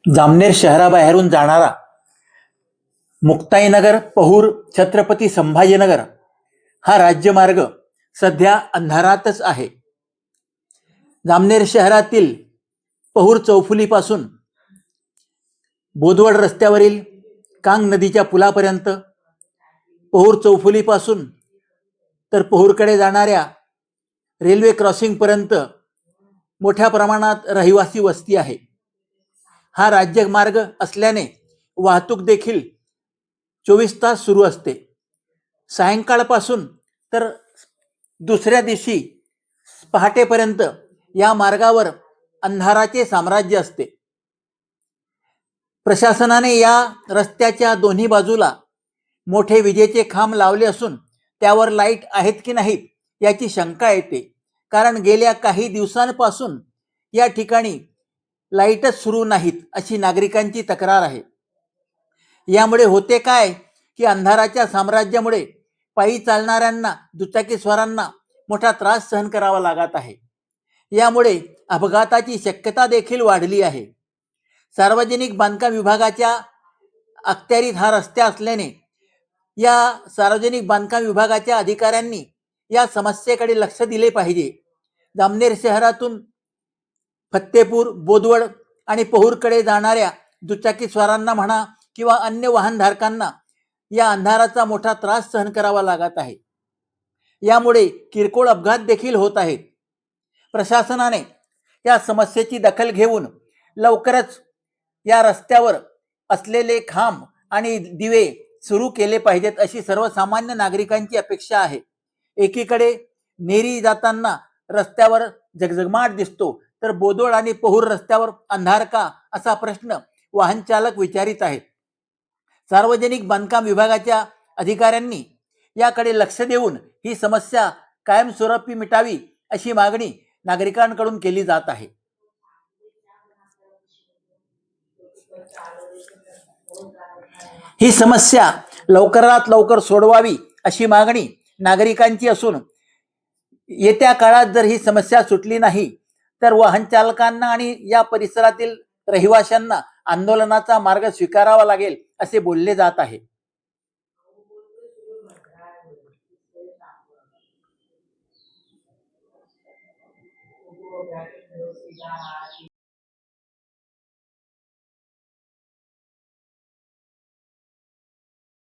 जामनेर शहराबाहेरून जाणारा मुक्ताईनगर, पहूर, छत्रपती संभाजीनगर हा राज्यमार्ग सध्या अंधारातच आहे. जामनेर शहरातील पहूर चौफुलीपासून बोदवड रस्त्यावरील कांग नदीच्या पुलापर्यंत, पहूर चौफुलीपासून तर पहूरकडे जाणाऱ्या रेल्वे क्रॉसिंगपर्यंत मोठ्या प्रमाणात रहिवासी वस्ती आहे. हा राज्यमार्ग असल्याने वाहतूक देखील 24 तास सुरू असते. सायंकाळपासून तर दुसऱ्या दिवशी पहाटेपर्यंत या मार्गावर अंधाराचे साम्राज्य असते. प्रशासनाने या रस्त्याच्या दोन्ही बाजूला मोठे विजेचे खांब लावले असून त्यावर लाईट आहेत की नाहीत याची शंका येते. कारण गेल्या काही दिवसांपासून या ठिकाणी लाईटच सुरू नाहीत अशी नागरिकांची तक्रार आहे. यामुळे होते काय की अंधाराच्या साम्राज्यामुळे पायी चालणाऱ्यांना, दुचाकीस्वारांना मोठा त्रास सहन करावा लागत आहे. यामुळे अपघाताची शक्यता देखील वाढली आहे. सार्वजनिक बांधकाम विभागाच्या अखत्यारीत हा रस्ता असल्याने या सार्वजनिक बांधकाम विभागाच्या अधिकाऱ्यांनी या समस्येकडे लक्ष दिले पाहिजे. जामनेर शहरातून फत्तेपूर, बोदवड आणि पहूरकडे जाणाऱ्या दुचाकीस्वारांना म्हणा किंवा अन्य वाहनधारकांना या अंधाराचा मोठा त्रास सहन करावा लागत आहे. यामुळे किरकोळ अपघात देखील होत आहेत. प्रशासनाने या समस्येची दखल घेऊन लवकरच या रस्त्यावर असलेले खांब आणि दिवे सुरू केले पाहिजेत अशी सर्वसामान्य नागरिकांची अपेक्षा आहे. एकीकडे नेरी जाताना रस्त्यावर झगझगमाट दिसतो, तर बोदवड आणि पहूर रस्त्यावर अंधार का असा प्रश्न वाहन चालक विचारित आहेत. सार्वजनिक बांधकाम विभागाच्या अधिकाऱ्यांनी याकडे लक्ष देऊन ही समस्या कायमस्वरूपी मिटावी अशी मागणी नागरिकांकडून केली जात आहे. ही समस्या लवकरात लवकर सोडवावी अशी मागणी नागरिकांची असून येत्या काळात जर ही समस्या सुटली नाही तर वाहन चालकांना आणि या परिसरातील रहिवाशांना आंदोलनाचा मार्ग स्वीकारावा लागेल असे बोलले जात आहे.